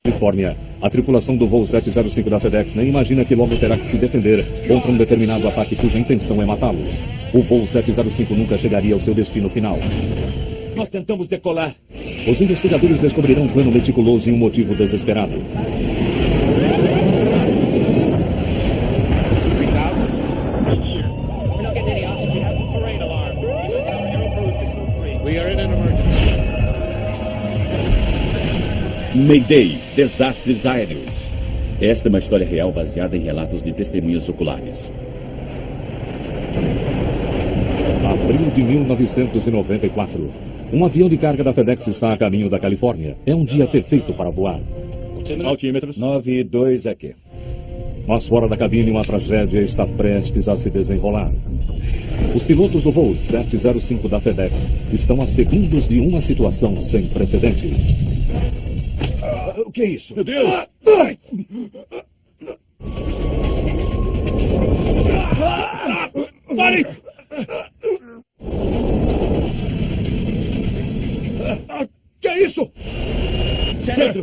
Califórnia. A tripulação do voo 705 da FedEx nem imagina que logo terá que se defender contra um determinado ataque cuja intenção é matá-los. O voo 705 nunca chegaria ao seu destino final. Nós tentamos decolar. Os investigadores descobrirão um plano meticuloso e um motivo desesperado. Mayday, desastres aéreos. Esta é uma história real baseada em relatos de testemunhas oculares. Abril de 1994. Um avião de carga da FedEx está a caminho da Califórnia. É um dia perfeito para voar. Altímetros. 9-2 aqui. Mas fora da cabine, uma tragédia está prestes a se desenrolar. Os pilotos do voo 705 da FedEx estão a segundos de uma situação sem precedentes. O que é isso? Meu Deus! Pare! Que é isso?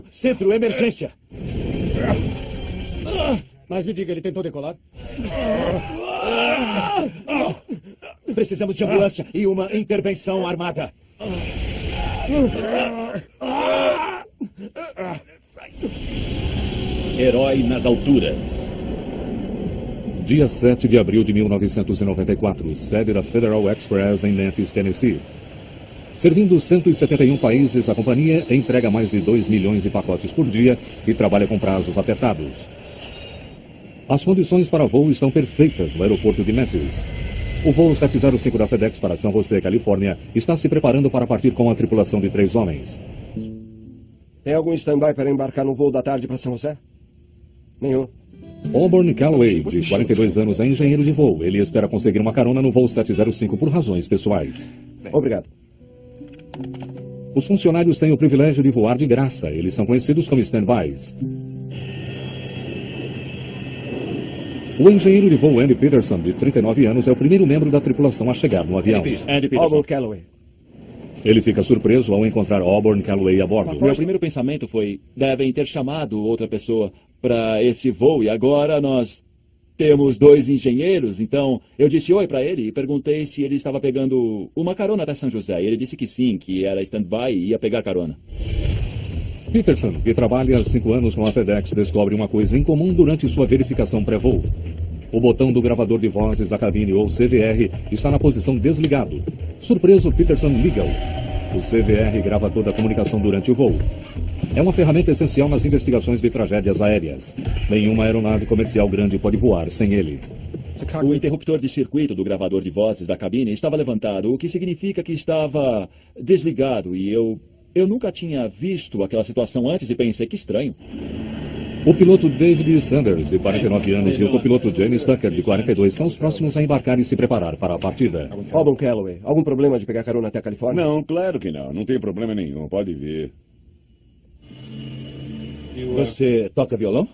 Centro, emergência. Mas me diga, ele tentou decolar? Precisamos de ambulância e uma intervenção armada. Herói nas alturas. Dia 7 de abril de 1994, sede da Federal Express em Memphis, Tennessee. Servindo 171 países, a companhia entrega mais de 2 milhões de pacotes por dia e trabalha com prazos apertados. As condições para voo estão perfeitas no aeroporto de Memphis. O voo 705 da FedEx para São José, Califórnia, está se preparando para partir com a tripulação de 3 homens. Tem algum stand-by para embarcar no voo da tarde para São José? Nenhum. Auburn Calloway, de 42 anos, é engenheiro de voo. Ele espera conseguir uma carona no voo 705 por razões pessoais. Obrigado. Os funcionários têm o privilégio de voar de graça. Eles são conhecidos como stand-bys. O engenheiro de voo Andy Peterson, de 39 anos, é o primeiro membro da tripulação a chegar no avião. Andy Peterson. Auburn Calloway. Ele fica surpreso ao encontrar Auburn Calloway a bordo. Meu primeiro pensamento foi, devem ter chamado outra pessoa para esse voo e agora nós temos 2 engenheiros. Então eu disse oi para ele e perguntei se ele estava pegando uma carona até São José. E ele disse que sim, que era stand-by e ia pegar carona. Peterson, que trabalha há 5 anos com a FedEx, descobre uma coisa incomum durante sua verificação pré-voo. O botão do gravador de vozes da cabine, ou CVR, está na posição desligado. Surpreso, Peterson liga-o. O CVR grava toda a comunicação durante o voo. É uma ferramenta essencial nas investigações de tragédias aéreas. Nenhuma aeronave comercial grande pode voar sem ele. O interruptor de circuito do gravador de vozes da cabine estava levantado, o que significa que estava desligado. E eu nunca tinha visto aquela situação antes e pensei que estranho. O piloto David Sanders, de 49 anos, e o copiloto James Tucker, de 42, são os próximos a embarcar e se preparar para a partida. Auburn Calloway, algum problema de pegar carona até a Califórnia? Não, claro que não. Não tem problema nenhum. Pode vir. Você toca violão?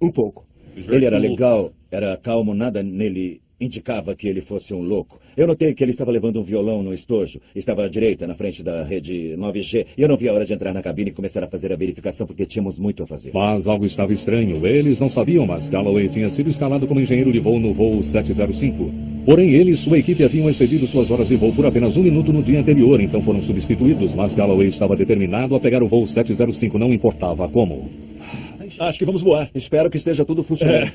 Um pouco. Ele era legal, era calmo, nada nele indicava que ele fosse um louco. Eu notei que ele estava levando um violão no estojo. Estava à direita, na frente da rede 9G. E eu não vi a hora de entrar na cabine e começar a fazer a verificação, porque tínhamos muito a fazer. Mas algo estava estranho. Eles não sabiam, mas Calloway tinha sido escalado como engenheiro de voo no voo 705. Porém, ele e sua equipe haviam excedido suas horas de voo por apenas 1 minuto no dia anterior, então foram substituídos. Mas Calloway estava determinado a pegar o voo 705, não importava como. Acho que vamos voar. Espero que esteja tudo funcionando.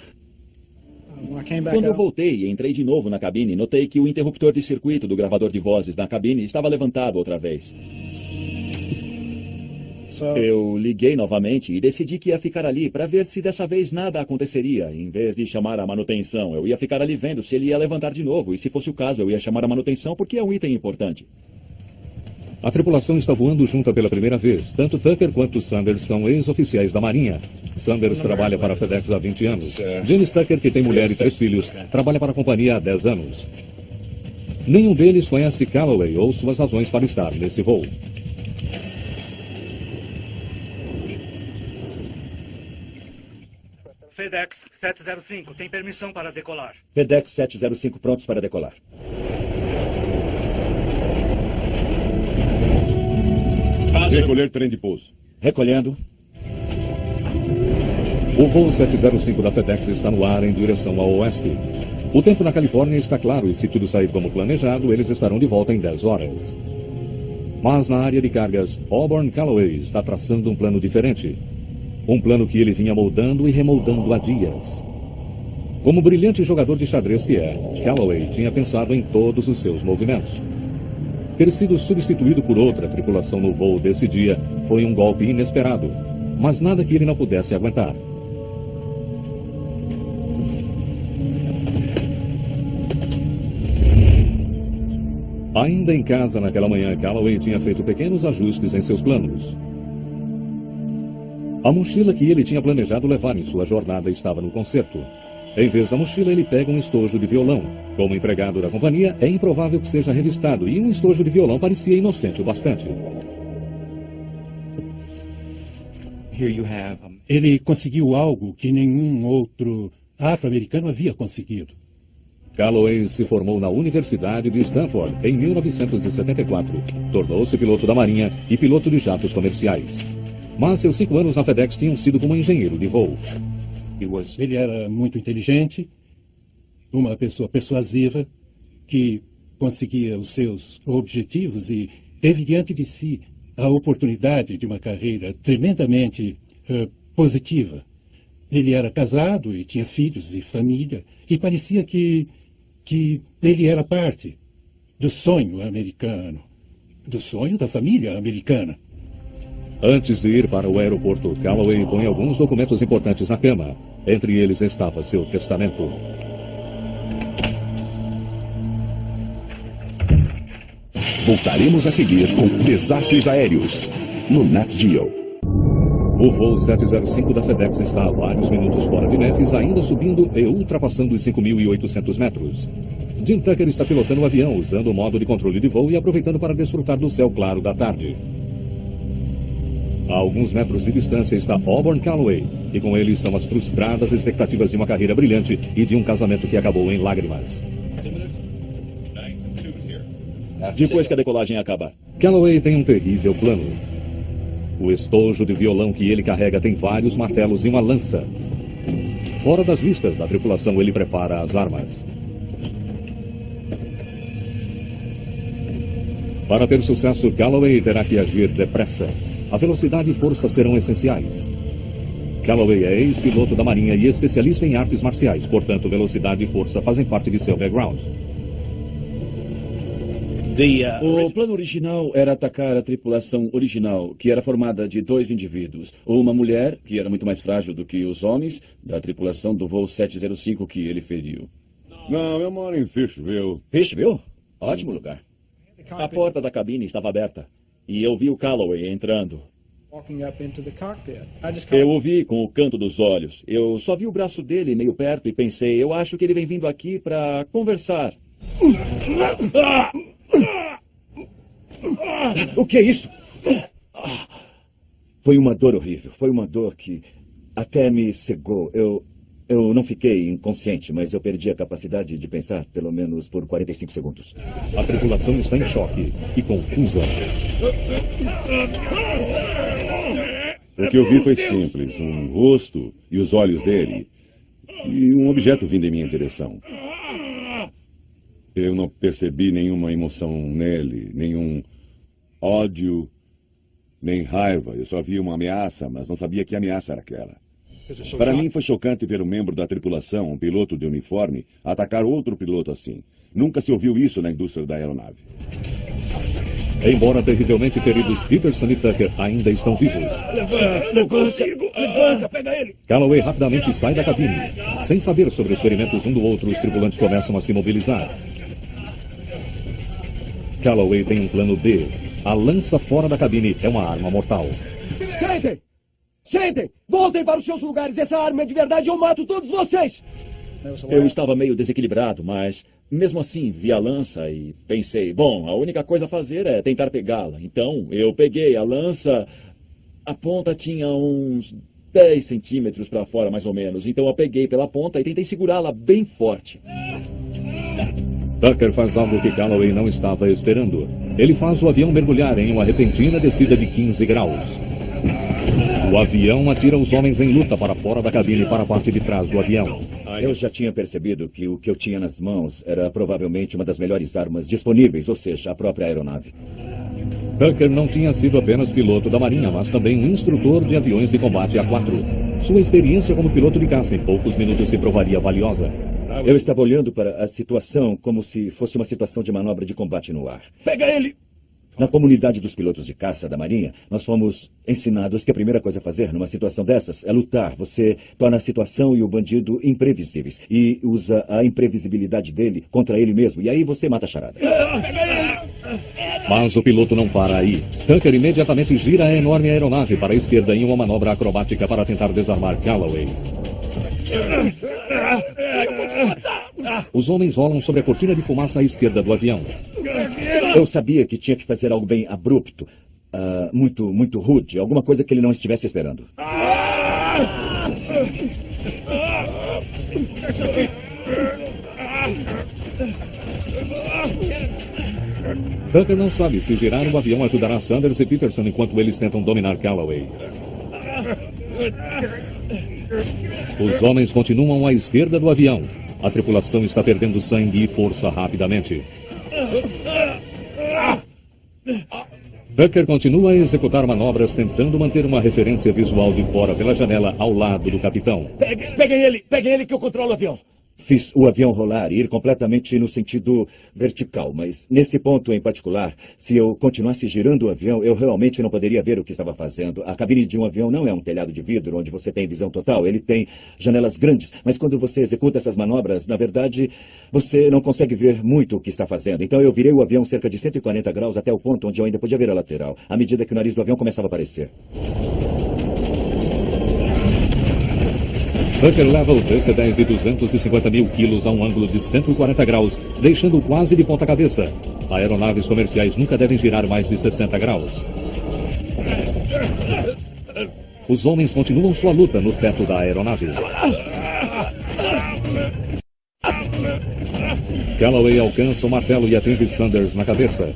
Quando eu voltei e entrei de novo na cabine, notei que o interruptor de circuito do gravador de vozes na cabine estava levantado outra vez. Eu liguei novamente e decidi que ia ficar ali para ver se dessa vez nada aconteceria. Em vez de chamar a manutenção, eu ia ficar ali vendo se ele ia levantar de novo. E se fosse o caso, eu ia chamar a manutenção porque é um item importante. A tripulação está voando junta pela primeira vez. Tanto Tucker quanto Sanders são ex-oficiais da Marinha. Sanders trabalha para a FedEx há 20 anos. James Tucker, que tem mulher e 3 filhos, trabalha para a companhia há 10 anos. Nenhum deles conhece Calloway ou suas razões para estar nesse voo. FedEx 705 tem permissão para decolar. FedEx 705 prontos para decolar. Recolher trem de pouso. Recolhendo. O voo 705 da FedEx está no ar em direção ao oeste. O tempo na Califórnia está claro e se tudo sair como planejado, eles estarão de volta em 10 horas. Mas na área de cargas, Auburn Calloway está traçando um plano diferente. Um plano que ele vinha moldando e remoldando há dias. Como brilhante jogador de xadrez que é, Calloway tinha pensado em todos os seus movimentos. Ter sido substituído por outra tripulação no voo desse dia foi um golpe inesperado, mas nada que ele não pudesse aguentar. Ainda em casa naquela manhã, Calloway tinha feito pequenos ajustes em seus planos. A mochila que ele tinha planejado levar em sua jornada estava no concerto. Em vez da mochila, ele pega um estojo de violão. Como empregado da companhia, é improvável que seja revistado, e um estojo de violão parecia inocente o bastante. Ele conseguiu algo que nenhum outro afro-americano havia conseguido. Calloway se formou na Universidade de Stanford em 1974. Tornou-se piloto da Marinha e piloto de jatos comerciais. Mas seus 5 anos na FedEx tinham sido como engenheiro de voo. Ele era muito inteligente, uma pessoa persuasiva, que conseguia os seus objetivos e teve diante de si a oportunidade de uma carreira tremendamente positiva. Ele era casado e tinha filhos e família, e parecia que ele era parte do sonho americano, do sonho da família americana. Antes de ir para o aeroporto, Calloway põe alguns documentos importantes na cama. Entre eles estava seu testamento. Voltaremos a seguir com Desastres Aéreos, no Nat Geo. O voo 705 da FedEx está a vários minutos fora de Memphis, ainda subindo e ultrapassando os 5.800 metros. Jim Tucker está pilotando o avião, usando o modo de controle de voo e aproveitando para desfrutar do céu claro da tarde. A alguns metros de distância está Auburn Calloway, e com ele estão as frustradas expectativas de uma carreira brilhante e de um casamento que acabou em lágrimas. Depois que a decolagem acabar. Calloway tem um terrível plano. O estojo de violão que ele carrega tem vários martelos e uma lança. Fora das vistas da tripulação, ele prepara as armas. Para ter sucesso, Calloway terá que agir depressa. A velocidade e força serão essenciais. Calloway é ex-piloto da Marinha e especialista em artes marciais, portanto, velocidade e força fazem parte de seu background. O plano original era atacar a tripulação original, que era formada de 2 indivíduos. Uma mulher, que era muito mais frágil do que os homens, da tripulação do voo 705 que ele feriu. Não, eu moro em Fishville. Fishville? Ótimo lugar. A porta da cabine estava aberta. E eu vi o Calloway entrando. Eu o vi com o canto dos olhos. Eu só vi o braço dele meio perto e pensei, eu acho que ele vem vindo aqui para conversar. O que é isso? Foi uma dor horrível. Foi uma dor que até me cegou. Eu não fiquei inconsciente, mas eu perdi a capacidade de pensar, pelo menos por 45 segundos. A tripulação está em choque e confusa. O que eu vi foi simples, um rosto e os olhos dele, e um objeto vindo em minha direção. Eu não percebi nenhuma emoção nele, nenhum ódio, nem raiva. Eu só vi uma ameaça, mas não sabia que ameaça era aquela. Para mim foi chocante ver um membro da tripulação, um piloto de uniforme, atacar outro piloto assim. Nunca se ouviu isso na indústria da aeronave. Embora terrivelmente feridos, Peterson e Tucker ainda estão vivos. Não consigo! Levanta, pega ele! Calloway rapidamente sai da cabine. Sem saber sobre os ferimentos um do outro, os tripulantes começam a se mobilizar. Calloway tem um plano B. A lança fora da cabine é uma arma mortal. Sentem! Sentem! Voltem para os seus lugares! Essa arma é de verdade, eu mato todos vocês! Eu estava meio desequilibrado, mas mesmo assim vi a lança e pensei, bom, a única coisa a fazer é tentar pegá-la. Então eu peguei a lança, a ponta tinha uns 10 centímetros para fora mais ou menos. Então eu peguei pela ponta e tentei segurá-la bem forte. Tucker faz algo que Calloway não estava esperando. Ele faz o avião mergulhar em uma repentina descida de 15 graus. O avião atira os homens em luta para fora da cabine e para a parte de trás do avião. Eu já tinha percebido que o que eu tinha nas mãos era provavelmente uma das melhores armas disponíveis, ou seja, a própria aeronave. Tucker não tinha sido apenas piloto da Marinha, mas também um instrutor de aviões de combate A4. Sua experiência como piloto de caça em poucos minutos se provaria valiosa. Eu estava olhando para a situação como se fosse uma situação de manobra de combate no ar. Pega ele! Na comunidade dos pilotos de caça da Marinha, nós fomos ensinados que a primeira coisa a fazer numa situação dessas é lutar. Você torna a situação e o bandido imprevisíveis e usa a imprevisibilidade dele contra ele mesmo. E aí você mata a charada. Mas o piloto não para aí. Tucker imediatamente gira a enorme aeronave para a esquerda em uma manobra acrobática para tentar desarmar Calloway. Os homens rolam sobre a cortina de fumaça à esquerda do avião. Eu sabia que tinha que fazer algo bem abrupto, muito rude, alguma coisa que ele não estivesse esperando. Tucker não sabe se girar o avião ajudará Sanders e Peterson enquanto eles tentam dominar Calloway. Os homens continuam à esquerda do avião. A tripulação está perdendo sangue e força rapidamente. Tucker continua a executar manobras tentando manter uma referência visual de fora pela janela ao lado do capitão. Peguem ele que eu controlo o avião. Fiz o avião rolar e ir completamente no sentido vertical, mas nesse ponto em particular, se eu continuasse girando o avião, eu realmente não poderia ver o que estava fazendo. A cabine de um avião não é um telhado de vidro onde você tem visão total, ele tem janelas grandes, mas quando você executa essas manobras, na verdade, você não consegue ver muito o que está fazendo. Então eu virei o avião cerca de 140 graus até o ponto onde eu ainda podia ver a lateral, à medida que o nariz do avião começava a aparecer. Tucker leva o DC-10 de 250 mil quilos a um ângulo de 140 graus, deixando-o quase de ponta cabeça. Aeronaves comerciais nunca devem girar mais de 60 graus. Os homens continuam sua luta no teto da aeronave. Calloway alcança o martelo e atinge Sanders na cabeça.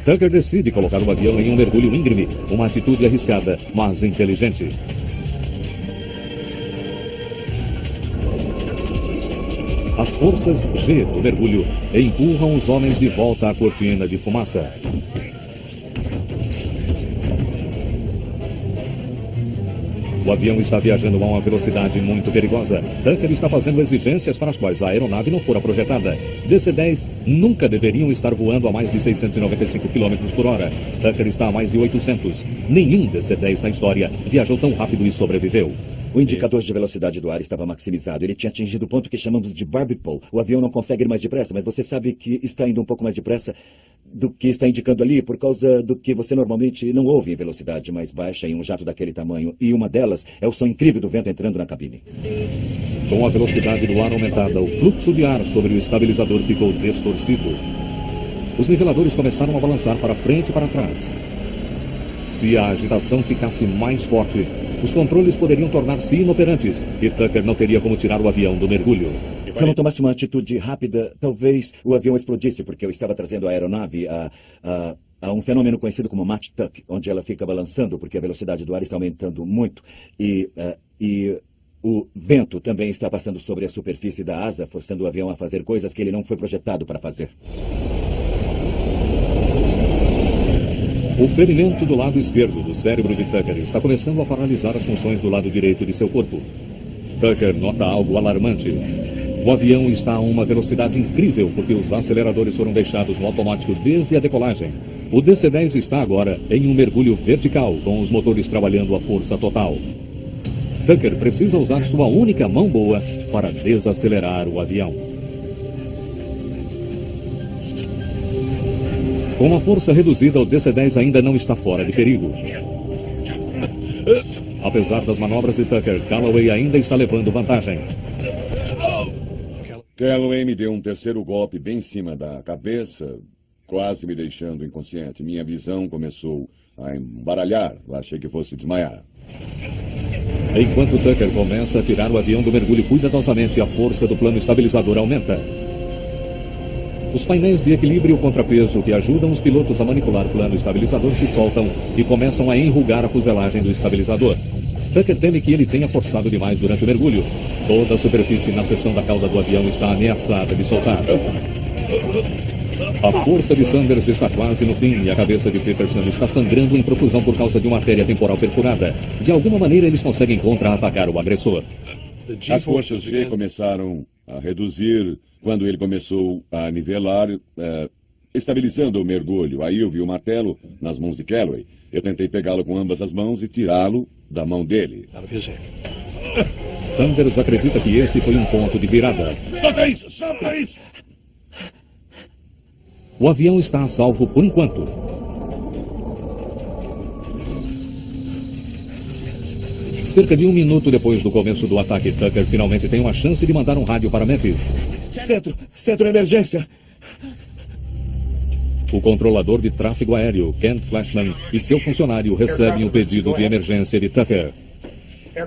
Tucker decide colocar o avião em um mergulho íngreme, uma atitude arriscada, mas inteligente. As forças G do mergulho empurram os homens de volta à cortina de fumaça. O avião está viajando a uma velocidade muito perigosa. Tucker está fazendo exigências para as quais a aeronave não fora projetada. DC-10 nunca deveriam estar voando a mais de 695 km por hora. Tucker está a mais de 800. Nenhum DC-10 na história viajou tão rápido e sobreviveu. O indicador de velocidade do ar estava maximizado. Ele tinha atingido o ponto que chamamos de Barbie Pole. O avião não consegue ir mais depressa, mas você sabe que está indo um pouco mais depressa do que está indicando ali por causa do que você normalmente não ouve em velocidade mais baixa em um jato daquele tamanho. E uma delas é o som incrível do vento entrando na cabine. Com a velocidade do ar aumentada, o fluxo de ar sobre o estabilizador ficou distorcido. Os niveladores começaram a balançar para frente e para trás. Se a agitação ficasse mais forte, os controles poderiam tornar-se inoperantes e Tucker não teria como tirar o avião do mergulho. Se eu não tomasse uma atitude rápida, talvez o avião explodisse, porque eu estava trazendo a aeronave a um fenômeno conhecido como match tuck, onde ela fica balançando porque a velocidade do ar está aumentando muito e o vento também está passando sobre a superfície da asa, forçando o avião a fazer coisas que ele não foi projetado para fazer. O ferimento do lado esquerdo do cérebro de Tucker está começando a paralisar as funções do lado direito de seu corpo. Tucker nota algo alarmante. O avião está a uma velocidade incrível porque os aceleradores foram deixados no automático desde a decolagem. O DC-10 está agora em um mergulho vertical, com os motores trabalhando a força total. Tucker precisa usar sua única mão boa para desacelerar o avião. Com a força reduzida, o DC-10 ainda não está fora de perigo. Apesar das manobras de Tucker, Calloway ainda está levando vantagem. Calloway me deu um terceiro golpe bem em cima da cabeça, quase me deixando inconsciente. Minha visão começou a embaralhar. Achei que fosse desmaiar. Enquanto Tucker começa a tirar o avião do mergulho cuidadosamente, a força do plano estabilizador aumenta. Os painéis de equilíbrio e contrapeso que ajudam os pilotos a manipular o plano estabilizador se soltam e começam a enrugar a fuselagem do estabilizador. Tucker teme que ele tenha forçado demais durante o mergulho. Toda a superfície na seção da cauda do avião está ameaçada de soltar. A força de Sanders está quase no fim e a cabeça de Peterson está sangrando em profusão por causa de uma artéria temporal perfurada. De alguma maneira, eles conseguem contra-atacar o agressor. As forças G começaram a reduzir quando ele começou a nivelar, estabilizando o mergulho. Aí eu vi o martelo nas mãos de Calloway. Eu tentei pegá-lo com ambas as mãos e tirá-lo da mão dele. Sanders acredita que este foi um ponto de virada. Solta isso! Solta isso! O avião está a salvo por enquanto. Cerca de 1 minuto depois do começo do ataque, Tucker finalmente tem uma chance de mandar um rádio para Memphis. Centro de emergência. O controlador de tráfego aéreo, Ken Flashman, e seu funcionário recebem o pedido de emergência de Tucker.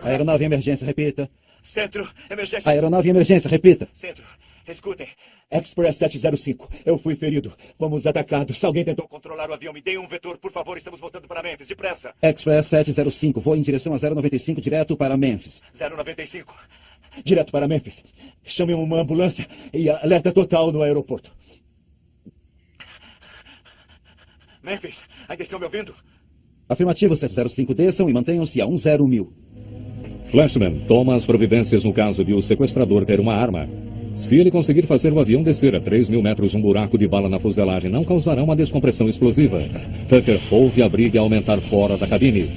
Aeronave em emergência, repita. Centro, emergência. Aeronave em emergência, repita. Centro, escutem. Express 705, eu fui ferido. Fomos atacados. Alguém tentou Controlar o avião, me deem um vetor, por favor. Estamos voltando para Memphis, depressa. Express 705, vou em direção a 095, direto para Memphis. 095. Direto para Memphis. Chame uma ambulância e alerta total no aeroporto. Memphis, ainda estão me ouvindo? Afirmativo, 705, desçam e mantenham-se a 10.000. Flashman toma as providências no caso de o sequestrador ter uma arma. Se ele conseguir fazer o avião descer a 3.000 metros, um buraco de bala na fuselagem não causará uma descompressão explosiva. Tucker ouve a briga aumentar fora da cabine.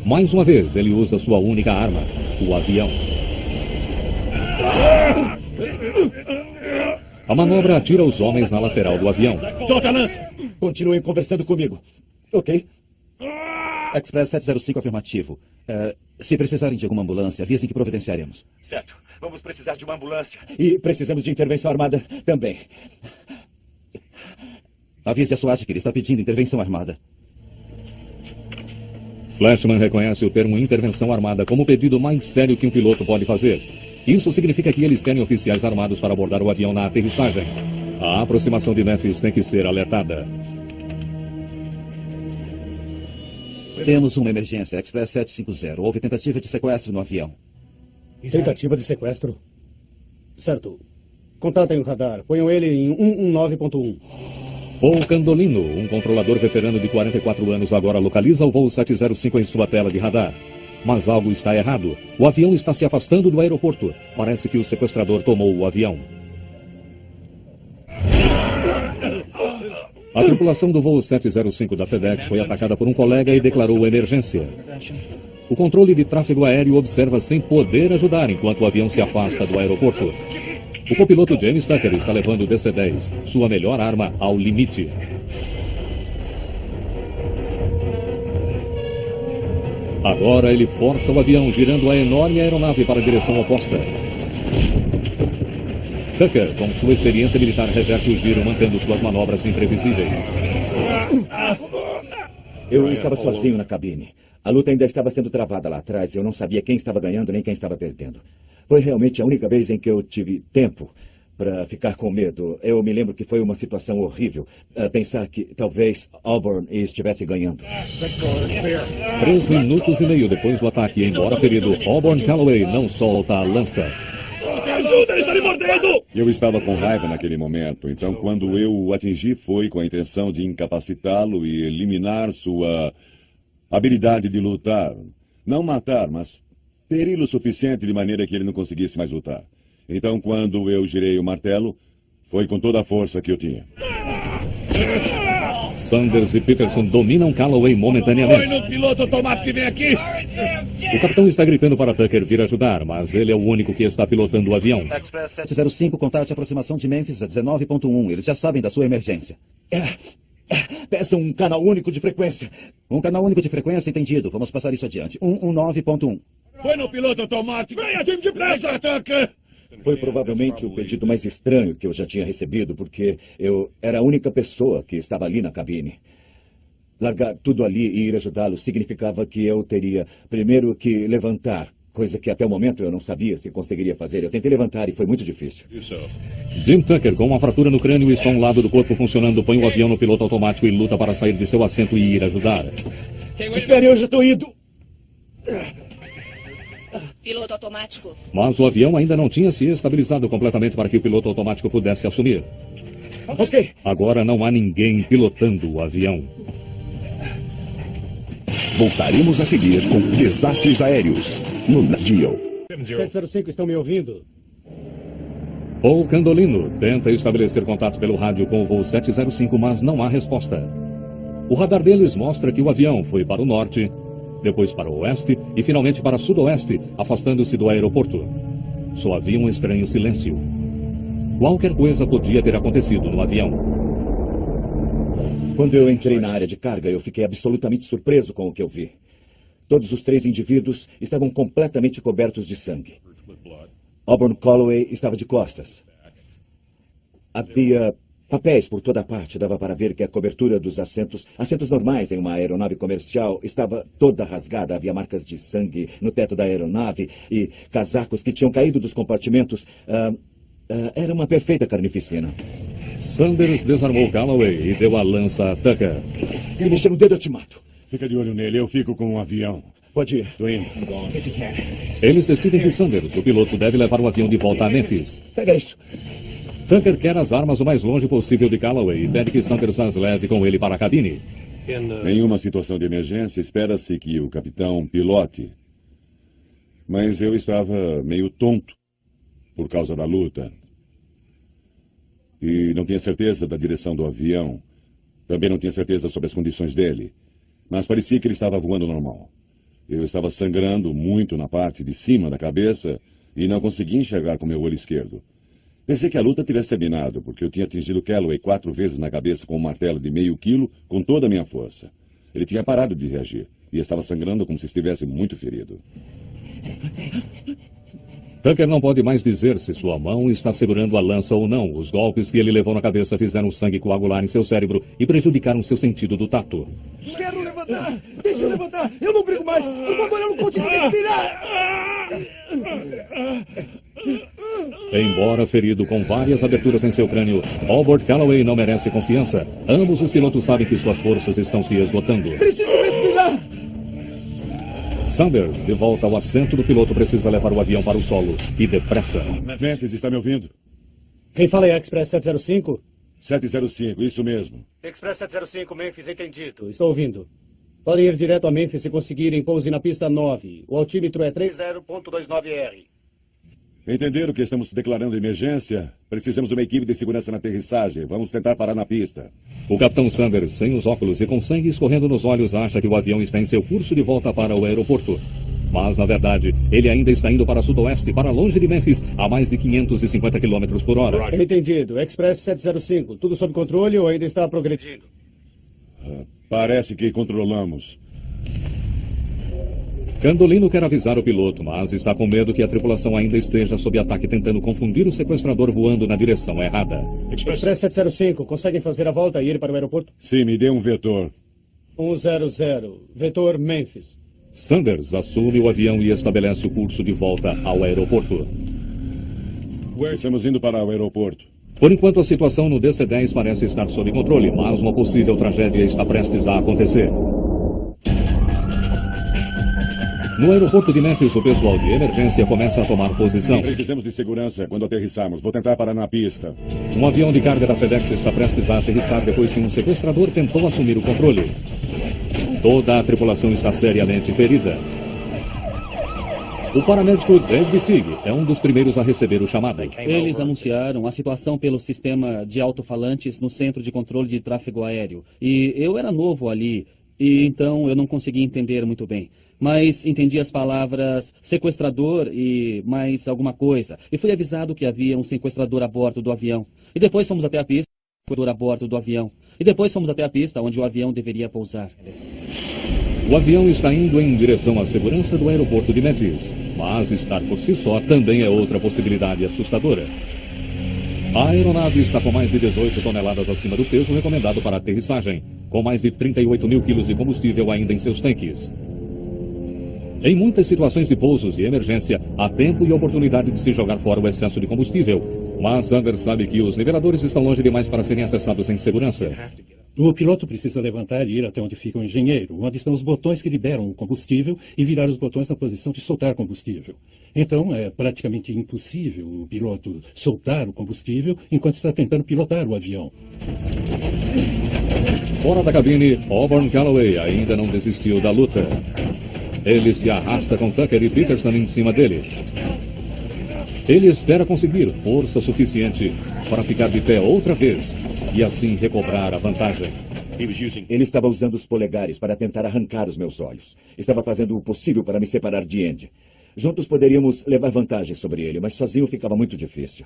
Mais uma vez, ele usa sua única arma, o avião. A manobra atira os homens na lateral do avião. Solta a lança! Continuem conversando comigo. Ok? Express 705, afirmativo. Se precisarem de alguma ambulância, avisem que providenciaremos. Certo. Vamos precisar de uma ambulância. E precisamos de intervenção armada também. Avise a SWAT que ele está pedindo intervenção armada. Flashman reconhece o termo intervenção armada como o pedido mais sério que um piloto pode fazer. Isso significa que eles querem oficiais armados para abordar o avião na aterrissagem. A aproximação de Memphis tem que ser alertada. Temos uma emergência, Express 750. Houve tentativa de sequestro no avião. Tentativa de sequestro? Certo. Contatem o radar. Ponham ele em 119.1. Paul Candolino, um controlador veterano de 44 anos, agora localiza o voo 705 em sua tela de radar. Mas algo está errado. O avião está se afastando do aeroporto. Parece que o sequestrador tomou o avião. A tripulação do voo 705 da FedEx foi atacada por um colega e declarou emergência. O controle de tráfego aéreo observa sem poder ajudar enquanto o avião se afasta do aeroporto. O copiloto James Tucker está levando o DC-10, sua melhor arma, ao limite. Agora ele força o avião, girando a enorme aeronave para a direção oposta. Tucker, com sua experiência militar, reverte o giro, mantendo suas manobras imprevisíveis. Eu estava sozinho na cabine. A luta ainda estava sendo travada lá atrás e eu não sabia quem estava ganhando nem quem estava perdendo. Foi realmente a única vez em que eu tive tempo para ficar com medo. Eu me lembro que foi uma situação horrível. Pensar que talvez Auburn estivesse ganhando. 3 minutos e meio depois do ataque, embora ferido, Auburn Calloway não solta a lança. Ajuda, ele está me mordendo! Eu estava com raiva naquele momento, então quando eu o atingi foi com a intenção de incapacitá-lo e eliminar sua habilidade de lutar. Não matar, mas feri-lo o suficiente de maneira que ele não conseguisse mais lutar. Então quando eu girei o martelo, foi com toda a força que eu tinha. Sanders e Peterson dominam Calloway momentaneamente. Oi no piloto automático que vem aqui! O capitão está gritando para Tucker vir ajudar, mas ele é o único que está pilotando o avião. Express 705, contate a aproximação de Memphis a 19.1. Eles já sabem da sua emergência. Peça um canal único de frequência. Um canal único de frequência, entendido. Vamos passar isso adiante. 119.1. Oi no piloto automático! Venha, time depressa, Tucker! Foi provavelmente o pedido mais estranho que eu já tinha recebido, porque eu era a única pessoa que estava ali na cabine. Largar tudo ali e ir ajudá-lo significava que eu teria primeiro que levantar Coisa que até o momento eu não sabia se conseguiria fazer. Eu tentei levantar e foi muito difícil. Jim Tucker, com uma fratura no crânio e só um lado do corpo funcionando, põe o avião no piloto automático e luta para sair de seu assento e ir ajudar. Espere, eu já estou indo. Piloto automático. Mas o avião ainda não tinha se estabilizado completamente para que o piloto automático pudesse assumir. Ok. Agora não há ninguém pilotando o avião. Voltaremos a seguir com Desastres Aéreos no Nat Geo. 705, estão me ouvindo? Paul Candolino tenta estabelecer contato pelo rádio com o voo 705, mas não há resposta. O radar deles mostra que o avião foi para o norte, depois para o oeste e finalmente para o sudoeste, afastando-se do aeroporto. Só havia um estranho silêncio. Qualquer coisa podia ter acontecido no avião. Quando eu entrei na área de carga, eu fiquei absolutamente surpreso com o que eu vi. Todos os 3 indivíduos estavam completamente cobertos de sangue. Auburn Calloway estava de costas. Havia papéis por toda parte. Dava para ver que a cobertura dos assentos normais em uma aeronave comercial, estava toda rasgada. Havia marcas de sangue no teto da aeronave e casacos que tinham caído dos compartimentos. Era uma perfeita carnificina. Sanders desarmou Calloway e deu a lança a Tucker. Se mexer no dedo, eu te mato. Fica de olho nele, eu fico com um avião. Pode ir. Tô indo. Eles decidem que Sanders, o piloto, deve levar o avião de volta a Memphis. Pega isso. Tucker quer as armas o mais longe possível de Calloway e pede que Sanders as leve com ele para a cabine. Em uma situação de emergência, espera-se que o capitão pilote. Mas eu estava meio tonto por causa da luta. E não tinha certeza da direção do avião. Também não tinha certeza sobre as condições dele. Mas parecia que ele estava voando normal. Eu estava sangrando muito na parte de cima da cabeça e não conseguia enxergar com meu olho esquerdo. Pensei que a luta tivesse terminado, porque eu tinha atingido Calloway 4 vezes na cabeça com um martelo de meio quilo com toda a minha força. Ele tinha parado de reagir e estava sangrando como se estivesse muito ferido. Tucker não pode mais dizer se sua mão está segurando a lança ou não. Os golpes que ele levou na cabeça fizeram o sangue coagular em seu cérebro e prejudicaram seu sentido do tato. Quero levantar! Deixa eu levantar! Eu não brigo mais! Por favor, eu não consigo respirar! Embora ferido com várias aberturas em seu crânio, Albert Calloway não merece confiança. Ambos os pilotos sabem que suas forças estão se esgotando. Preciso respirar! Sanders, de volta ao assento do piloto, precisa levar o avião para o solo. E depressa. Memphis, está me ouvindo? Quem fala é Express 705? 705, isso mesmo. Express 705, Memphis, entendido. Estou ouvindo. Podem ir direto a Memphis se conseguirem pouse na pista 9. O altímetro é 30.29R. Entenderam que estamos declarando emergência? Precisamos de uma equipe de segurança na aterrissagem. Vamos tentar parar na pista. O capitão Sanders, sem os óculos e com sangue escorrendo nos olhos, acha que o avião está em seu curso de volta para o aeroporto. Mas, na verdade, ele ainda está indo para sudoeste, para longe de Memphis, a mais de 550 km por hora. Entendido. Express 705. Tudo sob controle ou ainda está progredindo? Parece que controlamos. Candolino quer avisar o piloto, mas está com medo que a tripulação ainda esteja sob ataque, tentando confundir o sequestrador voando na direção errada. Express 705, conseguem fazer a volta e ir para o aeroporto? Sim, me dê um vetor. 100, vetor Memphis. Sanders assume o avião e estabelece o curso de volta ao aeroporto. Estamos indo para o aeroporto. Por enquanto, a situação no DC-10 parece estar sob controle, mas uma possível tragédia está prestes a acontecer. No aeroporto de Memphis, o pessoal de emergência começa a tomar posição. Precisamos de segurança quando aterrissarmos. Vou tentar parar na pista. Um avião de carga da FedEx está prestes a aterrissar depois que um sequestrador tentou assumir o controle. Toda a tripulação está seriamente ferida. O paramédico David Tigg é um dos primeiros a receber o chamado. Eles anunciaram a situação pelo sistema de alto-falantes no centro de controle de tráfego aéreo. E eu era novo ali. E então eu não consegui entender muito bem. Mas entendi as palavras sequestrador e mais alguma coisa. E fui avisado que havia um sequestrador a bordo do avião. E depois fomos até a pista, a bordo do avião. E depois fomos até a pista onde o avião deveria pousar. O avião está indo em direção à segurança do aeroporto de Memphis. Mas estar por si só também é outra possibilidade assustadora. A aeronave está com mais de 18 toneladas acima do peso recomendado para aterrissagem, com mais de 38 mil quilos de combustível ainda em seus tanques. Em muitas situações de pousos de emergência, há tempo e oportunidade de se jogar fora o excesso de combustível. Mas Sanders sabe que os niveladores estão longe demais para serem acessados em segurança. O piloto precisa levantar e ir até onde fica o engenheiro, onde estão os botões que liberam o combustível e virar os botões na posição de soltar combustível. Então, é praticamente impossível o piloto soltar o combustível enquanto está tentando pilotar o avião. Fora da cabine, Auburn Calloway ainda não desistiu da luta. Ele se arrasta com Tucker e Peterson em cima dele. Ele espera conseguir força suficiente para ficar de pé outra vez e assim recobrar a vantagem. Ele estava usando os polegares para tentar arrancar os meus olhos. Estava fazendo o possível para me separar de Andy. Juntos poderíamos levar vantagem sobre ele, mas sozinho ficava muito difícil.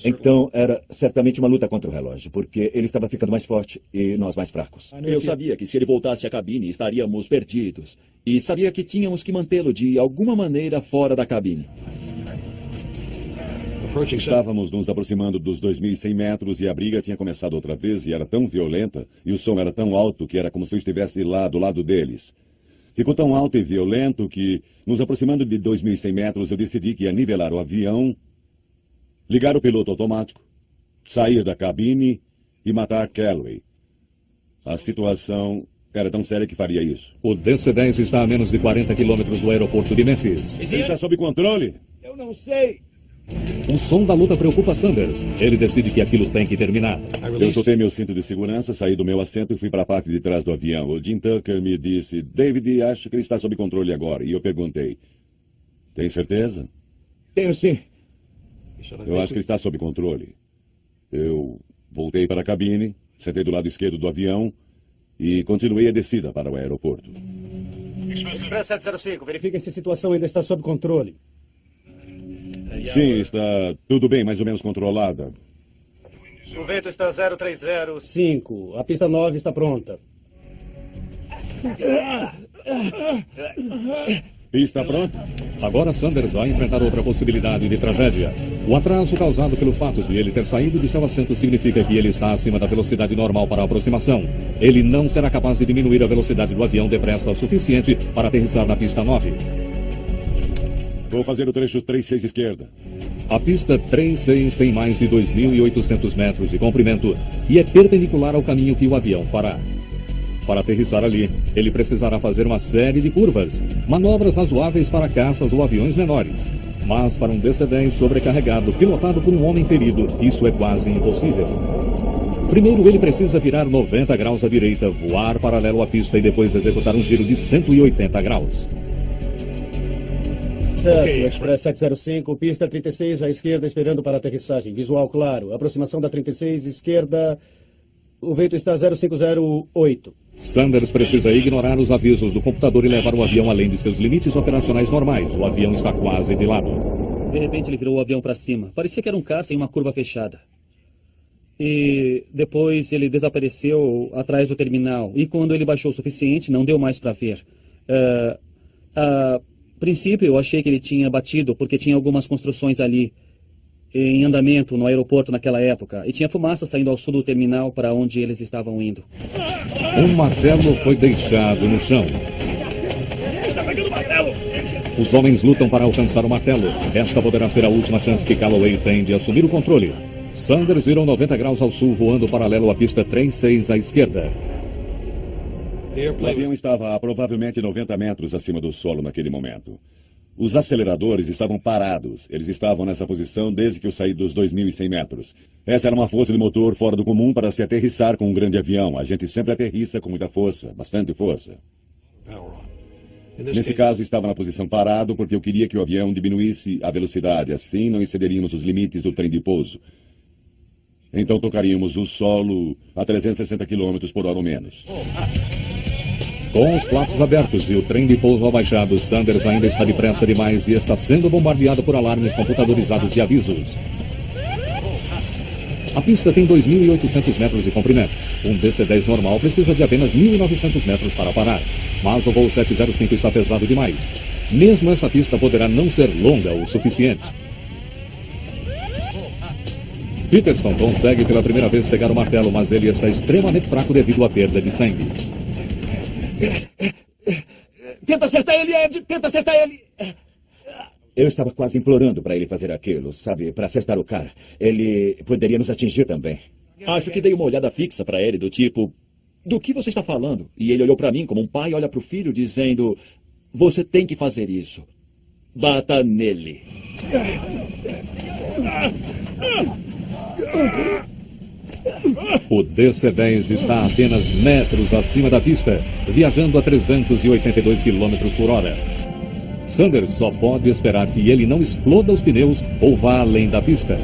Então, era certamente uma luta contra o relógio, porque ele estava ficando mais forte e nós mais fracos. Eu sabia que se ele voltasse à cabine, estaríamos perdidos. E sabia que tínhamos que mantê-lo de alguma maneira fora da cabine. Estávamos nos aproximando dos 2.100 metros e a briga tinha começado outra vez e era tão violenta e o som era tão alto que era como se eu estivesse lá do lado deles. Ficou tão alto e violento que, nos aproximando de 2.100 metros, eu decidi que ia nivelar o avião, ligar o piloto automático, sair da cabine e matar Calloway. A situação era tão séria que faria isso. O DC-10 está a menos de 40 quilômetros do aeroporto de Memphis. Ele está sob controle? Eu não sei. O som da luta preocupa Sanders. Ele decide que aquilo tem que terminar. Eu soltei meu cinto de segurança, saí do meu assento e fui para a parte de trás do avião. O Jim Tucker me disse, David, acho que ele está sob controle agora. E eu perguntei, tem certeza? Tenho sim. Eu acho que ele está sob controle. Eu voltei para a cabine, sentei do lado esquerdo do avião e continuei a descida para o aeroporto. Express 705, verifiquem se a situação ainda está sob controle. Sim, está tudo bem, mais ou menos controlada. O vento está 0305. A pista 9 está pronta. Pista pronta? Agora Sanders vai enfrentar outra possibilidade de tragédia. O atraso causado pelo fato de ele ter saído de seu assento significa que ele está acima da velocidade normal para a aproximação. Ele não será capaz de diminuir a velocidade do avião depressa o suficiente para aterrissar na pista 9. Vou fazer o trecho 36 esquerda. A pista 36 tem mais de 2.800 metros de comprimento e é perpendicular ao caminho que o avião fará. Para aterrissar ali, ele precisará fazer uma série de curvas, manobras razoáveis para caças ou aviões menores. Mas para um DC-10 sobrecarregado, pilotado por um homem ferido, isso é quase impossível. Primeiro, ele precisa virar 90 graus à direita, voar paralelo à pista e depois executar um giro de 180 graus. Certo, Express 705, pista 36 à esquerda, esperando para aterrissagem. Visual claro. Aproximação da 36, esquerda. O vento está 0508. Sanders precisa ignorar os avisos do computador e levar o avião além de seus limites operacionais normais. O avião está quase de lado. De repente ele virou o avião para cima. Parecia que era um caça em uma curva fechada. E depois ele desapareceu atrás do terminal. E quando ele baixou o suficiente, não deu mais para ver. A princípio eu achei que ele tinha batido porque tinha algumas construções ali em andamento no aeroporto naquela época e tinha fumaça saindo ao sul do terminal para onde eles estavam indo. Um martelo foi deixado no chão. Está pegando o martelo! Os homens lutam para alcançar o martelo. Esta poderá ser a última chance que Calloway tem de assumir o controle. Sanders virou 90 graus ao sul, voando paralelo à pista 36 à esquerda. O avião estava a provavelmente 90 metros acima do solo naquele momento. Os aceleradores estavam parados. Eles estavam nessa posição desde que eu saí dos 2.100 metros. Essa era uma força de motor fora do comum para se aterrissar com um grande avião. A gente sempre aterrissa com muita força, bastante força. Nesse caso, estava na posição parado porque eu queria que o avião diminuísse a velocidade. Assim, não excederíamos os limites do trem de pouso. Então, tocaríamos o solo a 360 km por hora ou menos. Com os flaps abertos e o trem de pouso abaixado, Sanders ainda está depressa demais e está sendo bombardeado por alarmes computadorizados de avisos. A pista tem 2.800 metros de comprimento. Um DC-10 normal precisa de apenas 1.900 metros para parar. Mas o voo 705 está pesado demais. Mesmo essa pista poderá não ser longa o suficiente. Peterson consegue pela primeira vez pegar o martelo, mas ele está extremamente fraco devido à perda de sangue. Tenta acertar ele, Ed! Tenta acertar ele! Eu estava quase implorando para ele fazer aquilo, sabe? Para acertar o cara. Ele poderia nos atingir também. Acho que dei uma olhada fixa para ele, do tipo... Do que você está falando? E ele olhou para mim como um pai olha para o filho, dizendo... Você tem que fazer isso. Bata nele. O DC-10 está a apenas metros acima da pista, viajando a 382 km por hora. Sanders só pode esperar que ele não exploda os pneus ou vá além da pista.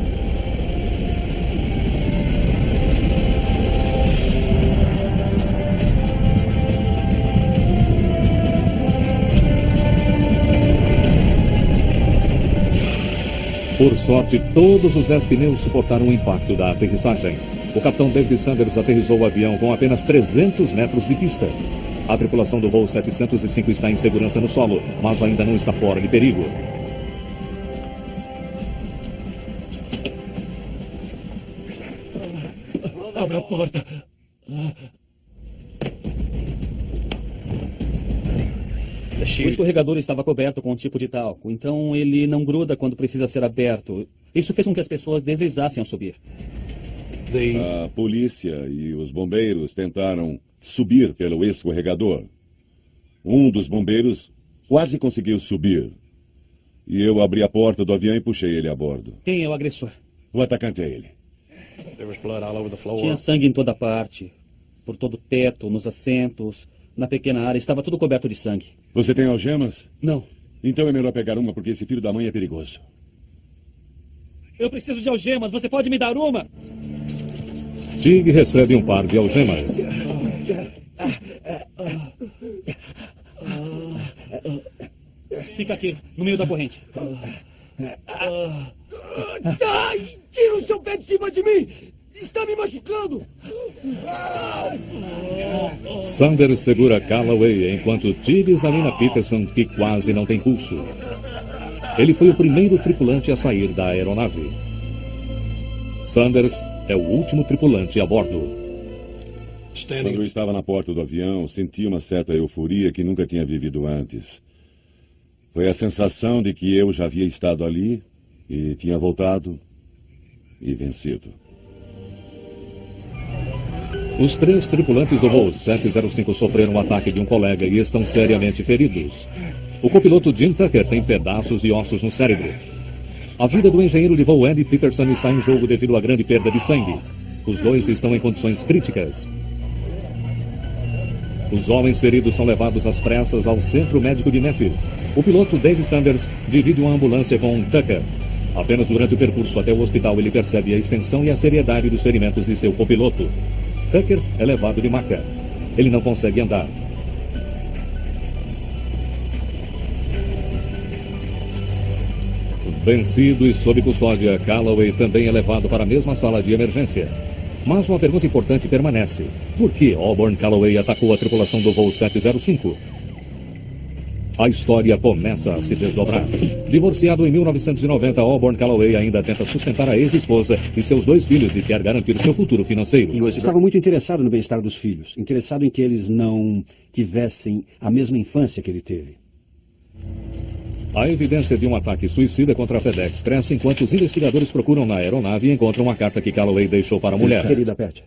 Por sorte, todos os 10 pneus suportaram o impacto da aterrissagem. O capitão David Sanders aterrissou o avião com apenas 300 metros de pista. A tripulação do voo 705 está em segurança no solo, mas ainda não está fora de perigo. Abra a porta. O escorregador estava coberto com um tipo de talco, então ele não gruda quando precisa ser aberto. Isso fez com que as pessoas deslizassem ao subir. A polícia e os bombeiros tentaram subir pelo escorregador. Um dos bombeiros quase conseguiu subir. E eu abri a porta do avião e puxei ele a bordo. Quem é o agressor? O atacante é ele. Tinha sangue em toda parte. Por todo o teto, nos assentos, na pequena área. Estava tudo coberto de sangue. Você tem algemas? Não. Então é melhor pegar uma, porque esse filho da mãe é perigoso. Eu preciso de algemas. Você pode me dar uma? Tig recebe um par de algemas. Fica aqui, no meio da corrente. Ai, tira o seu pé de cima de mim! Está me machucando! Sanders segura Calloway enquanto Tig examina Peterson, que quase não tem pulso. Ele foi o primeiro tripulante a sair da aeronave. Sanders é o último tripulante a bordo. Quando eu estava na porta do avião, senti uma certa euforia que nunca tinha vivido antes. Foi a sensação de que eu já havia estado ali e tinha voltado e vencido. Os 3 tripulantes do voo 705 sofreram um ataque de um colega e estão seriamente feridos. O copiloto Jim Tucker tem pedaços de ossos no cérebro. A vida do engenheiro de voo Andy Peterson está em jogo devido à grande perda de sangue. Os dois estão em condições críticas. Os homens feridos são levados às pressas ao centro médico de Memphis. O piloto Dave Sanders divide uma ambulância com Tucker. Apenas durante o percurso até o hospital ele percebe a extensão e a seriedade dos ferimentos de seu copiloto. Tucker é levado de maca. Ele não consegue andar. Vencido e sob custódia, Calloway também é levado para a mesma sala de emergência. Mas uma pergunta importante permanece. Por que Auburn Calloway atacou a tripulação do voo 705? A história começa a se desdobrar. Divorciado em 1990, Auburn Calloway ainda tenta sustentar a ex-esposa e seus 2 filhos e quer garantir seu futuro financeiro. Eu estava muito interessado no bem-estar dos filhos. Interessado em que eles não tivessem a mesma infância que ele teve. A evidência de um ataque suicida contra a FedEx cresce enquanto os investigadores procuram na aeronave e encontram uma carta que Calloway deixou para a mulher. Querida Pat,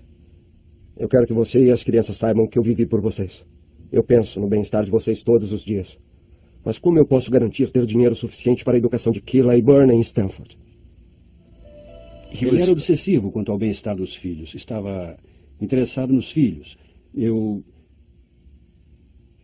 eu quero que você e as crianças saibam que eu vivi por vocês. Eu penso no bem-estar de vocês todos os dias. Mas como eu posso garantir ter dinheiro suficiente para a educação de Kayla e Bernie em Stanford? Ele era obsessivo quanto ao bem-estar dos filhos. Estava interessado nos filhos. Eu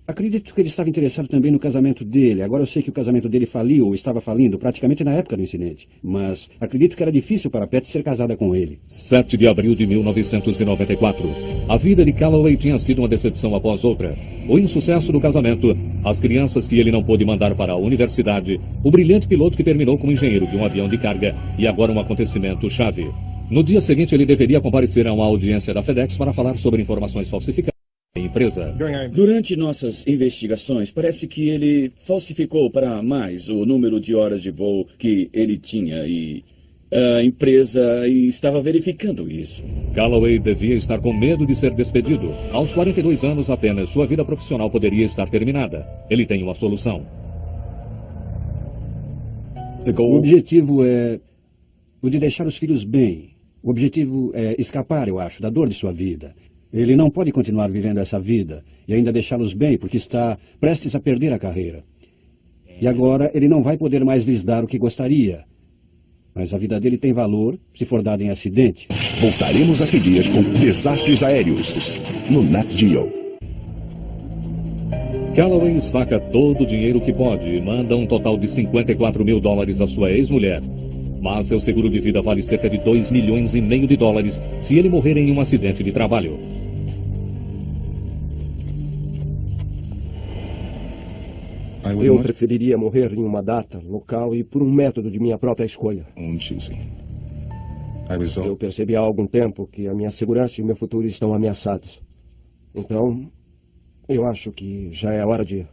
acredito que ele estava interessado também no casamento dele. Agora eu sei que o casamento dele faliu ou estava falindo praticamente na época do incidente. Mas acredito que era difícil para Pat ser casada com ele. 7 de abril de 1994. A vida de Calloway tinha sido uma decepção após outra. O insucesso do casamento, as crianças que ele não pôde mandar para a universidade, o brilhante piloto que terminou como engenheiro de um avião de carga e agora um acontecimento chave. No dia seguinte ele deveria comparecer a uma audiência da FedEx para falar sobre informações falsificadas. Empresa. Durante nossas investigações, parece que ele falsificou para mais o número de horas de voo que ele tinha e A empresa estava verificando isso. Calloway devia estar com medo de ser despedido. Aos 42 anos apenas, sua vida profissional poderia estar terminada. Ele tem uma solução. O objetivo é o de deixar os filhos bem. O objetivo é escapar, eu acho, da dor de sua vida. Ele não pode continuar vivendo essa vida e ainda deixá-los bem, porque está prestes a perder a carreira. E agora ele não vai poder mais lhes dar o que gostaria. Mas a vida dele tem valor se for dada em acidente. Voltaremos a seguir com Desastres Aéreos, no Nat Geo. Calloway saca todo o dinheiro que pode e manda um total de $54 mil à sua ex-mulher. Mas seu seguro de vida vale cerca de $2,5 milhões se ele morrer em um acidente de trabalho. Eu preferiria morrer em uma data, local e por um método de minha própria escolha. Eu percebi há algum tempo que a minha segurança e o meu futuro estão ameaçados. Então, eu acho que já é hora de ir.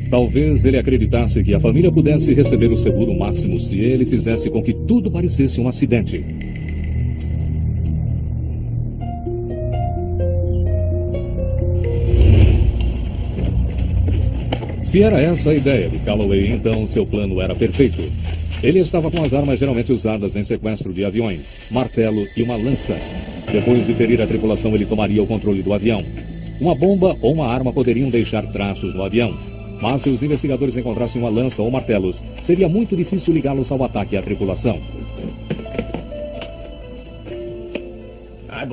Talvez ele acreditasse que a família pudesse receber o seguro máximo se ele fizesse com que tudo parecesse um acidente. Se era essa a ideia de Calloway, então seu plano era perfeito. Ele estava com as armas geralmente usadas em sequestro de aviões, martelo e uma lança. Depois de ferir a tripulação, ele tomaria o controle do avião. Uma bomba ou uma arma poderiam deixar traços no avião. Mas se os investigadores encontrassem uma lança ou martelos, seria muito difícil ligá-los ao ataque à tripulação.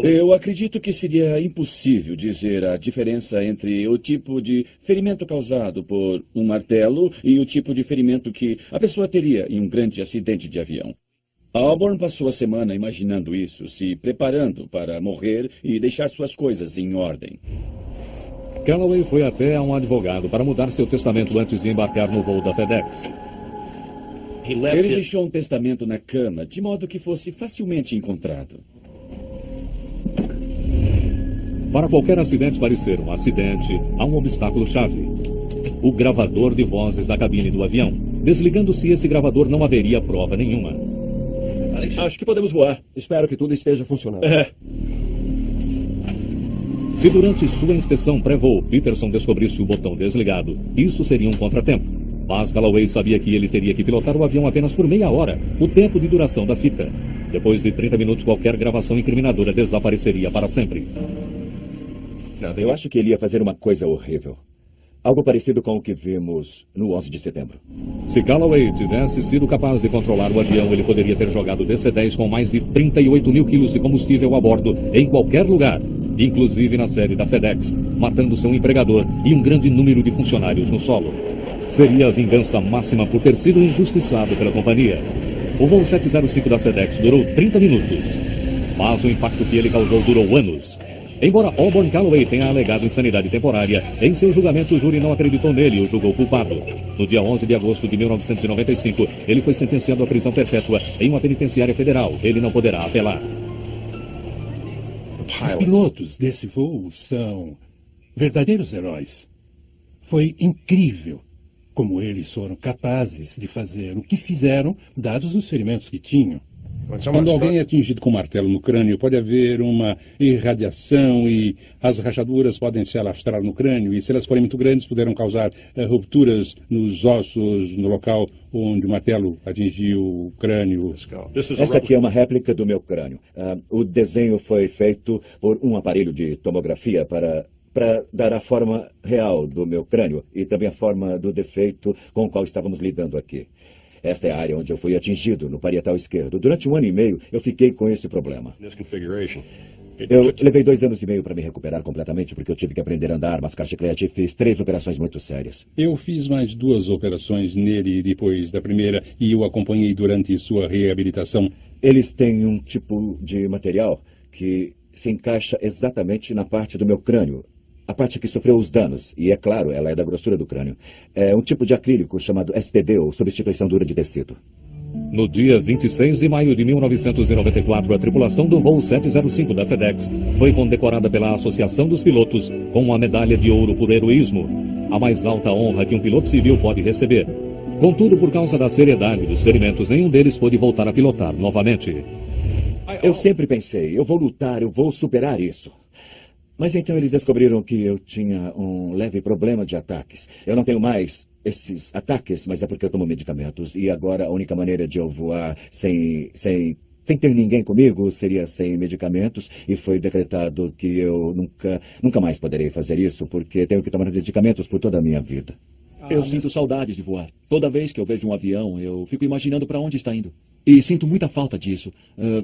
Eu acredito que seria impossível dizer a diferença entre o tipo de ferimento causado por um martelo e o tipo de ferimento que a pessoa teria em um grande acidente de avião. Auburn passou a semana imaginando isso, se preparando para morrer e deixar suas coisas em ordem. Calloway foi até um advogado para mudar seu testamento antes de embarcar no voo da FedEx. Ele deixou um testamento na cama, de modo que fosse facilmente encontrado. Para qualquer acidente parecer um acidente, há um obstáculo-chave. O gravador de vozes da cabine do avião. Desligando-se esse gravador, não haveria prova nenhuma. Acho que podemos voar. Espero que tudo esteja funcionando. Se durante sua inspeção pré-voo Peterson descobrisse o botão desligado, isso seria um contratempo. Mas Calloway sabia que ele teria que pilotar o avião apenas por meia hora, o tempo de duração da fita. Depois de 30 minutos, qualquer gravação incriminadora desapareceria para sempre. Eu acho que ele ia fazer uma coisa horrível. Algo parecido com o que vimos no 11 de setembro. Se Calloway tivesse sido capaz de controlar o avião, ele poderia ter jogado DC-10 com mais de 38 mil quilos de combustível a bordo em qualquer lugar, inclusive na sede da FedEx, matando seu empregador e um grande número de funcionários no solo. Seria a vingança máxima por ter sido injustiçado pela companhia. O voo 705 da FedEx durou 30 minutos, mas o impacto que ele causou durou anos. Embora Auburn Calloway tenha alegado insanidade temporária, em seu julgamento o júri não acreditou nele e o julgou culpado. No dia 11 de agosto de 1995, ele foi sentenciado à prisão perpétua em uma penitenciária federal. Ele não poderá apelar. Os pilotos desse voo são verdadeiros heróis. Foi incrível como eles foram capazes de fazer o que fizeram, dados os ferimentos que tinham. Quando alguém é atingido com um martelo no crânio, pode haver uma irradiação e as rachaduras podem se alastrar no crânio. E se elas forem muito grandes, poderão causar rupturas nos ossos, no local onde o martelo atingiu o crânio. Esta aqui é uma réplica do meu crânio. O desenho foi feito por um aparelho de tomografia para dar a forma real do meu crânio e também a forma do defeito com o qual estávamos lidando aqui. Esta é a área onde eu fui atingido, no parietal esquerdo. Durante 1 ano e meio, eu fiquei com esse problema. Eu levei 2 anos e meio para me recuperar completamente, porque eu tive que aprender a andar, mascar chiclete e fiz 3 operações muito sérias. Eu fiz mais 2 operações nele depois da primeira e eu acompanhei durante sua reabilitação. Eles têm um tipo de material que se encaixa exatamente na parte do meu crânio. A parte que sofreu os danos, e é claro, ela é da grossura do crânio. É um tipo de acrílico chamado STD, ou substituição dura de tecido. No dia 26 de maio de 1994, a tripulação do voo 705 da FedEx foi condecorada pela Associação dos Pilotos com uma medalha de ouro por heroísmo, a mais alta honra que um piloto civil pode receber. Contudo, por causa da seriedade dos ferimentos, nenhum deles pôde voltar a pilotar novamente. Eu sempre pensei, eu vou lutar, eu vou superar isso. Mas então eles descobriram que eu tinha um leve problema de ataques. Eu não tenho mais esses ataques, mas é porque eu tomo medicamentos. E agora a única maneira de eu voar sem ter ninguém comigo seria sem medicamentos. E foi decretado que eu nunca mais poderei fazer isso, porque tenho que tomar medicamentos por toda a minha vida. Eu sinto saudades de voar. Toda vez que eu vejo um avião, eu fico imaginando para onde está indo. E sinto muita falta disso.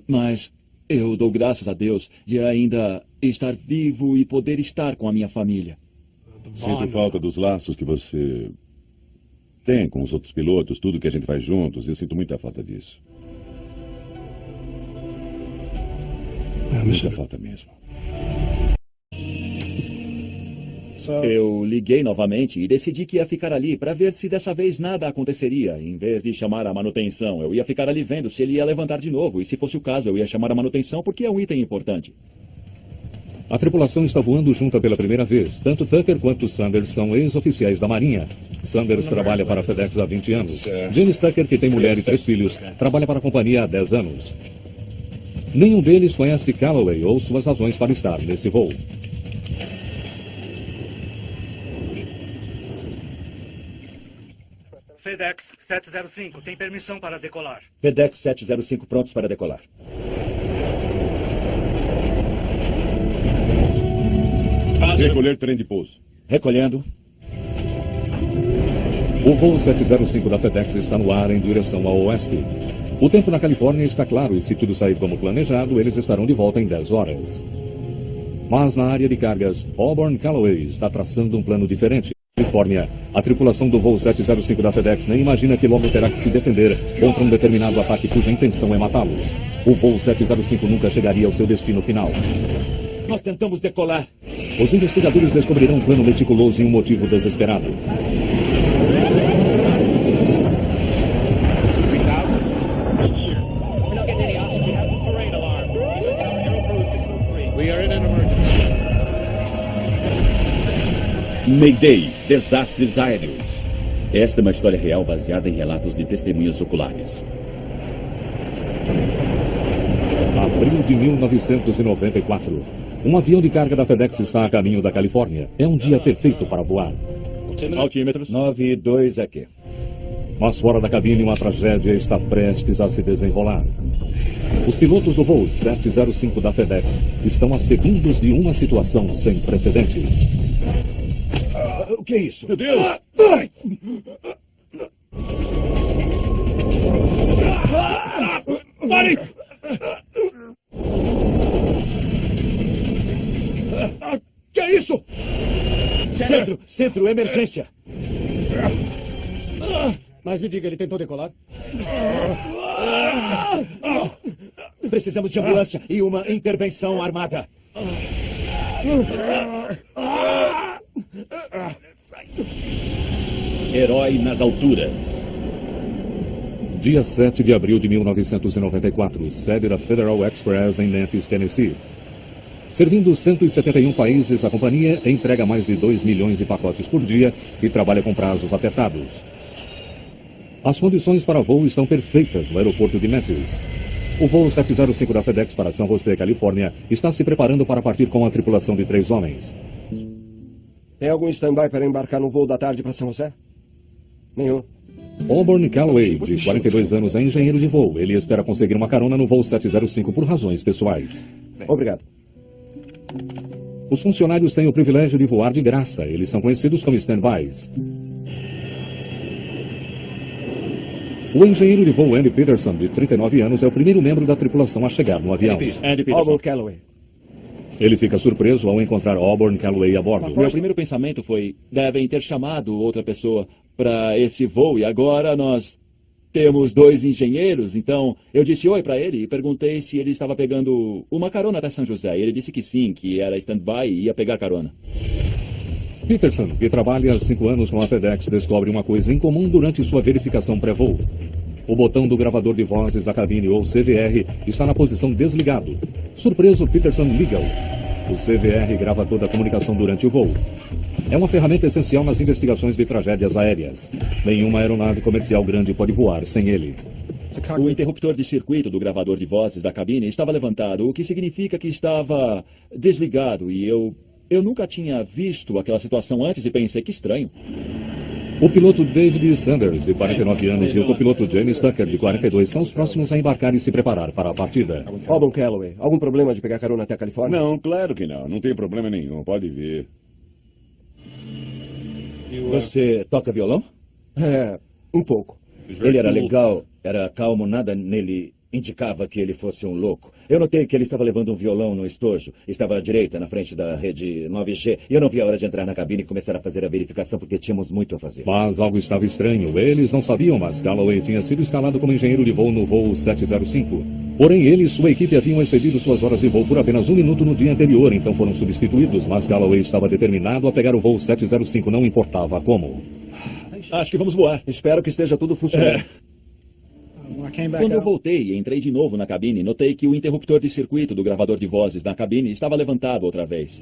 Mas eu dou graças a Deus de ainda estar vivo e poder estar com a minha família. Sinto falta dos laços que você tem com os outros pilotos, tudo que a gente faz juntos. Eu sinto muita falta disso. Muita falta mesmo. Eu liguei novamente e decidi que ia ficar ali para ver se dessa vez nada aconteceria. Em vez de chamar a manutenção, eu ia ficar ali vendo se ele ia levantar de novo. E se fosse o caso, eu ia chamar a manutenção porque é um item importante. A tripulação está voando junta pela primeira vez. Tanto Tucker quanto Sanders são ex-oficiais da Marinha. Sanders trabalha para a FedEx há 20 anos. James Tucker, que tem mulher e 3 filhos, trabalha para a companhia há 10 anos. Nenhum deles conhece Calloway ou suas razões para estar nesse voo. FedEx 705, tem permissão para decolar. FedEx 705 prontos para decolar. Recolher trem de pouso. Recolhendo. O voo 705 da FedEx está no ar em direção ao oeste. O tempo na Califórnia está claro e se tudo sair como planejado, eles estarão de volta em 10 horas. Mas na área de cargas, Auburn Calloway está traçando um plano diferente. Califórnia, a tripulação do voo 705 da FedEx nem imagina que logo terá que se defender contra um determinado ataque cuja intenção é matá-los. O voo 705 nunca chegaria ao seu destino final. Nós tentamos decolar. Os investigadores descobrirão um plano meticuloso e um motivo desesperado. Mayday, desastres aéreos. Esta é uma história real baseada em relatos de testemunhas oculares. Abril de 1994. Um avião de carga da FedEx está a caminho da Califórnia. É um dia perfeito para voar. Altímetros. 9-2 aqui. Mas fora da cabine, uma tragédia está prestes a se desenrolar. Os pilotos do voo 705 da FedEx estão a segundos de uma situação sem precedentes. O que é isso? Meu Deus! Pare! Que é isso? Centro, emergência. Mas me diga, ele tentou decolar? Precisamos de ambulância e uma intervenção armada. Herói nas alturas. Dia 7 de abril de 1994, sede da Federal Express em Memphis, Tennessee. Servindo 171 países, a companhia entrega mais de 2 milhões de pacotes por dia e trabalha com prazos apertados. As condições para voo estão perfeitas no aeroporto de Memphis. O voo 705 da FedEx para São José, Califórnia, está se preparando para partir com a tripulação de 3 homens. Tem algum stand-by para embarcar no voo da tarde para São José? Nenhum. Auburn Calloway, de 42 anos, é engenheiro de voo. Ele espera conseguir uma carona no voo 705 por razões pessoais. Obrigado. Os funcionários têm o privilégio de voar de graça. Eles são conhecidos como stand-bys. O engenheiro de voo Andy Peterson, de 39 anos, é o primeiro membro da tripulação a chegar no avião. Auburn Calloway. Ele fica surpreso ao encontrar Auburn Calloway a bordo. Meu primeiro pensamento foi, devem ter chamado outra pessoa para esse voo e agora nós temos 2 engenheiros. Então eu disse oi para ele e perguntei se ele estava pegando uma carona até São José. E ele disse que sim, que era stand-by e ia pegar carona. Peterson, que trabalha há 5 anos com a FedEx, descobre uma coisa em comum durante sua verificação pré-voo. O botão do gravador de vozes da cabine, ou CVR, está na posição desligado. Surpreso, Peterson liga-o. O CVR grava toda a comunicação durante o voo. É uma ferramenta essencial nas investigações de tragédias aéreas. Nenhuma aeronave comercial grande pode voar sem ele. O interruptor de circuito do gravador de vozes da cabine estava levantado, o que significa que estava desligado, e eu nunca tinha visto aquela situação antes e pensei que estranho. O piloto David Sanders, de 49 anos, e o copiloto James Tucker, de 42, são os próximos a embarcar e se preparar para a partida. Alban Calloway, algum problema de pegar carona até a Califórnia? Não, claro que não. Não tem problema nenhum. Pode vir. Você toca violão? É, um pouco. Ele era legal, era calmo, nada nele indicava que ele fosse um louco. Eu notei que ele estava levando um violão no estojo. Estava à direita, na frente da rede 9G. E eu não vi a hora de entrar na cabine e começar a fazer a verificação, porque tínhamos muito a fazer. Mas algo estava estranho. Eles não sabiam, mas Calloway tinha sido escalado como engenheiro de voo no voo 705. Porém, ele e sua equipe haviam excedido suas horas de voo por apenas 1 minuto no dia anterior, então foram substituídos. Mas Calloway estava determinado a pegar o voo 705, não importava como. Acho que vamos voar. Espero que esteja tudo funcionando. Quando eu voltei e entrei de novo na cabine, notei que o interruptor de circuito do gravador de vozes na cabine estava levantado outra vez.